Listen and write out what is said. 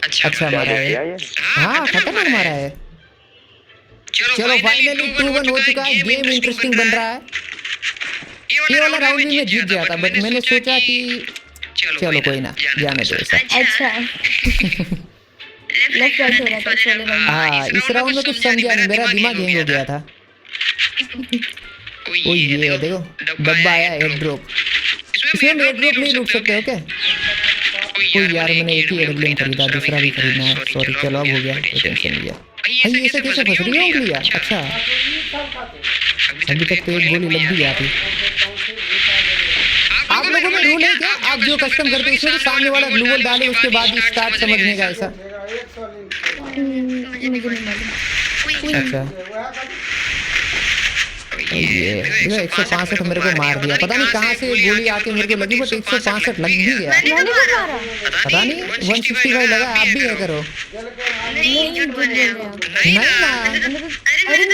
अच्छा मारा है। हाँ खतरनाक मारा है। चलो फाइनली 2-1 हो चुका है। गेम इंटरेस्टिंग बन रहा है। ये वाला राउंड भी मैं जीत गया था, बट मैंने सोचा कि चलो कोई ना, जाने दो ऐसा। अच्छा लेफ्ट राइट हो रहा था इस वाले राउंड। हाँ इस राउंड में कुछ समझा नहीं, मेरा दिमाग हैंग हो गया था। ओ ये देखो डब्बा आया एयर ड्रॉप। इसमें हम एयर ड्रॉप नहीं लूट सकते हो क्या? ओ यार मैंने एक ही एयरप्लेन खरीदा, दूसरा भी खरीदना है। सॉरी चलो अब हो गया, कोई टेंशन नहीं है। भाई ऐसे कैसे फंस रही है उंगलियां? अच्छा अभी तक तो एक गोली लग भी जाती। आप लोगों में रूल है क्या, आप जो कस्टम करते हो उसमें सामने वाला ग्लू वॉल डाले उसके बाद ही स्टार्ट समझने का ऐसा? मुझे नहीं मालूम। अच्छा ये 165 मेरे को मार दिया, पता नहीं कहाँ से गोली आके मेरे को लगी, बट 165 लग भी गया। मैंने भी मारा। पता नहीं 165 लगा। आप भी है करो नहीं नहीं ना। अरे